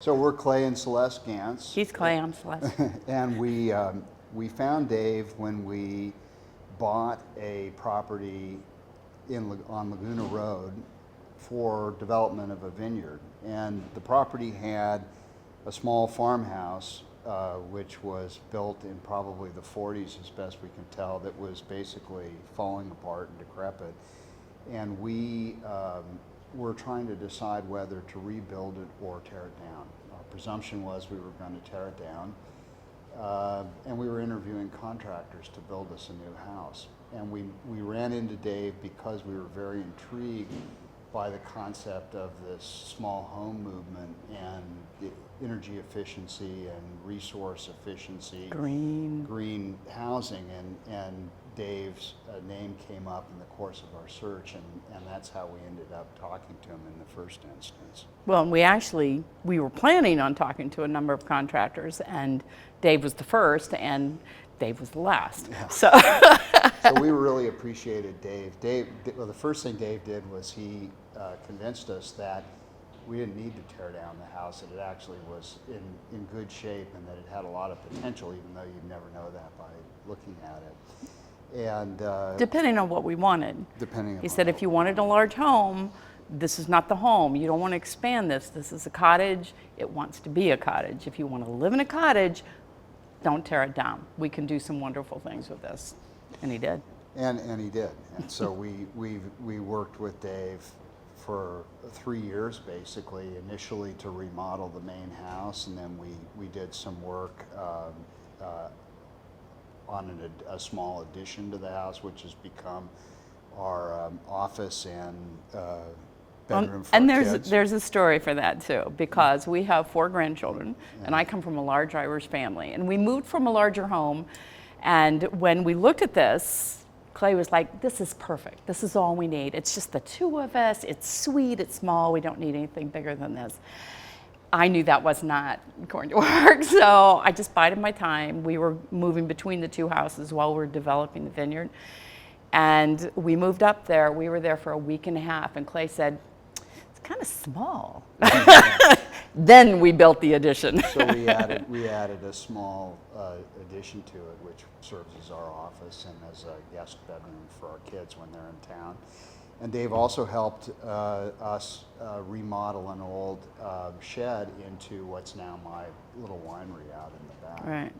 So we're Clay and Celeste Gantz. He's Clay, I'm Celeste. And we found Dave when we bought a property on Laguna Road for development of a vineyard. And the property had a small farmhouse, which was built in probably the 40s as best we can tell, that was basically falling apart and decrepit. And we were trying to decide whether to rebuild it or tear it down. Our presumption was we were going to tear it down, and we were interviewing contractors to build us a new house. And we ran into Dave because we were very intrigued by the concept of this small home movement and the energy efficiency and resource efficiency, green housing, and Dave's name came up in the course of our search, and that's how we ended up talking to him in the first instance. Well, we were planning on talking to a number of contractors, and Dave was the first, and Dave was the last. Yeah. So we really appreciated Dave. Well, the first thing Dave did was he convinced us that we didn't need to tear down the house, that it actually was in good shape and that it had a lot of potential, even though you'd never know that by looking at it. And depending on what we wanted. He said if you wanted a large home, this is not the home. You don't want to expand this. This is a cottage. It wants to be a cottage. If you want to live in a cottage, don't tear it down. We can do some wonderful things with this. And he did. And he did. And so we worked with Dave for 3 years, basically, initially to remodel the main house, and then we did some work on a small addition to the house, which has become our office and bedroom for and our kids. there's a story for that too, because we have 4 grandchildren, and I come from a large Irish family, and we moved from a larger home, and when we looked at this, Clay was like, this is perfect. This is all we need. It's just the 2 of us. It's sweet. It's small. We don't need anything bigger than this. I knew that was not going to work, so I just bided my time. We were moving between the 2 houses while we were developing the vineyard, and we moved up there. We were there for a week and a half, and Clay said, it's kind of small. Then we built the addition. So we added a small addition to it, which serves as our office and as a guest bedroom for our kids when they're in town. And Dave also helped us remodel an old shed into what's now my little winery out in the back. Right.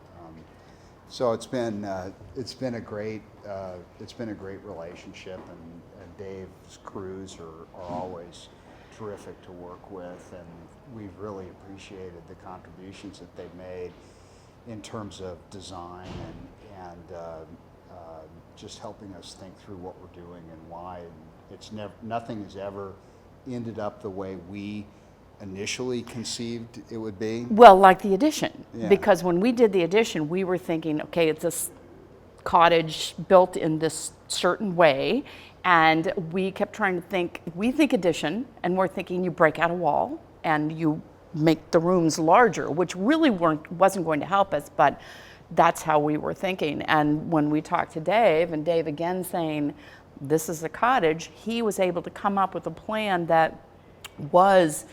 So it's been a great relationship, and Dave's crews are always terrific to work with, and we've really appreciated the contributions that they've made in terms of design and just helping us think through what we're doing and why. Nothing has ever ended up the way we initially conceived it would be. Well, like the addition, Yeah. because when we did the addition, we were thinking, okay, it's this cottage built in this certain way, and we kept trying to think, we think addition, and we're thinking you break out a wall and you make the rooms larger, which really wasn't going to help us, but that's how we were thinking. And when we talked to Dave, and Dave again saying, this is a cottage, he was able to come up with a plan that was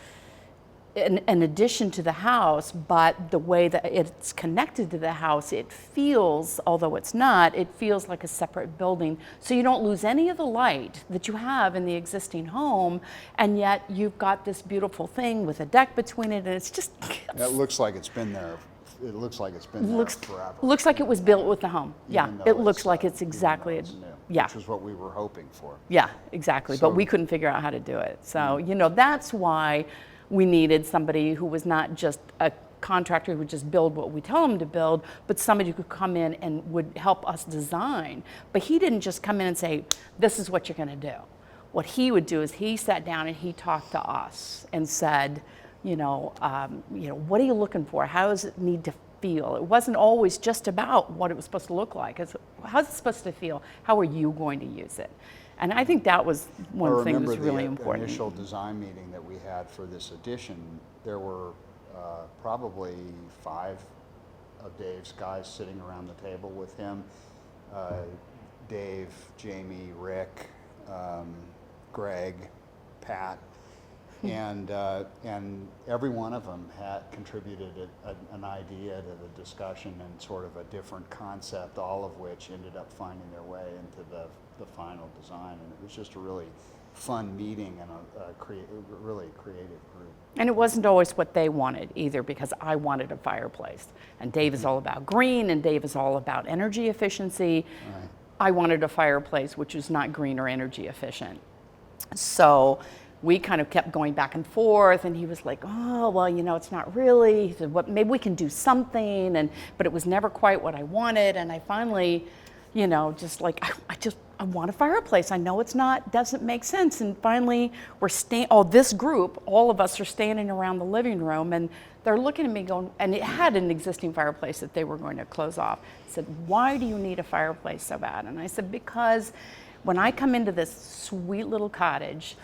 an addition to the house, but the way that it's connected to the house, it feels, although it's not, it feels like a separate building. So you don't lose any of the light that you have in the existing home, and yet you've got this beautiful thing with a deck between it, and it's just... It looks like it's been there. It looks like it's been there forever. Looks like it was built with the home. Yeah, Even though it looks like it's it's exactly... new, Yeah. Which is what we were hoping for. Yeah, exactly. So- But we couldn't figure out how to do it. So, that's why we needed somebody who was not just a contractor who would just build what we tell him to build, but somebody who could come in and would help us design. But he didn't just come in and say, this is what you're going to do. What he would do is he sat down and he talked to us and said, what are you looking for? How does it need to feel? It wasn't always just about what it was supposed to look like. It's how's it supposed to feel? How are you going to use it? And I think that was one thing that was really important. I remember the initial design meeting that we had for this addition. There were probably 5 of Dave's guys sitting around the table with him. Dave, Jamie, Rick, Greg, Pat, and every one of them had contributed an idea to the discussion and sort of a different concept, all of which ended up finding their way into the final design. And it was just a really fun meeting and a really creative group. And it wasn't always what they wanted either, because I wanted a fireplace. And Dave is all about green, and Dave is all about energy efficiency. Right. I wanted a fireplace which is not green or energy efficient. So we kind of kept going back and forth, and he was like, oh, well, you know, it's not really. He said, well, maybe we can do something, but it was never quite what I wanted. And I finally, you know, just like, I want a fireplace. I know it's not, doesn't make sense. And finally, this group, all of us are standing around the living room, and they're looking at me going, and it had an existing fireplace that they were going to close off. I said, why do you need a fireplace so bad? And I said, because when I come into this sweet little cottage,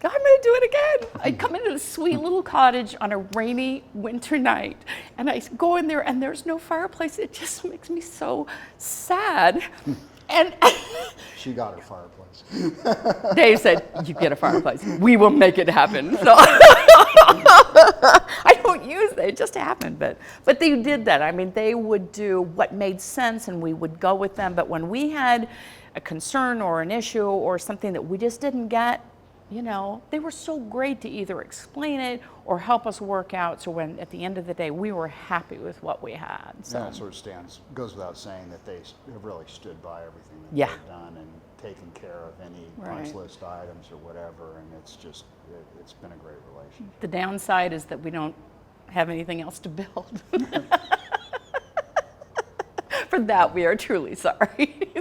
I'm going to do it again. I come into this sweet little cottage on a rainy winter night, and I go in there, and there's no fireplace. It just makes me so sad. And She got her fireplace. Dave said, you get a fireplace. We will make it happen. So I don't use it. It just happened. But they did that. I mean, they would do what made sense, and we would go with them. But when we had a concern or an issue or something that we just didn't get, you know, they were so great to either explain it or help us work out. So when, at the end of the day, we were happy with what we had. So. Yeah, it sort of goes without saying that they have really stood by everything that Yeah. they've done and taken care of any Right. punch list items or whatever. And it's just, it's been a great relationship. The downside is that we don't have anything else to build. For that, we are truly sorry.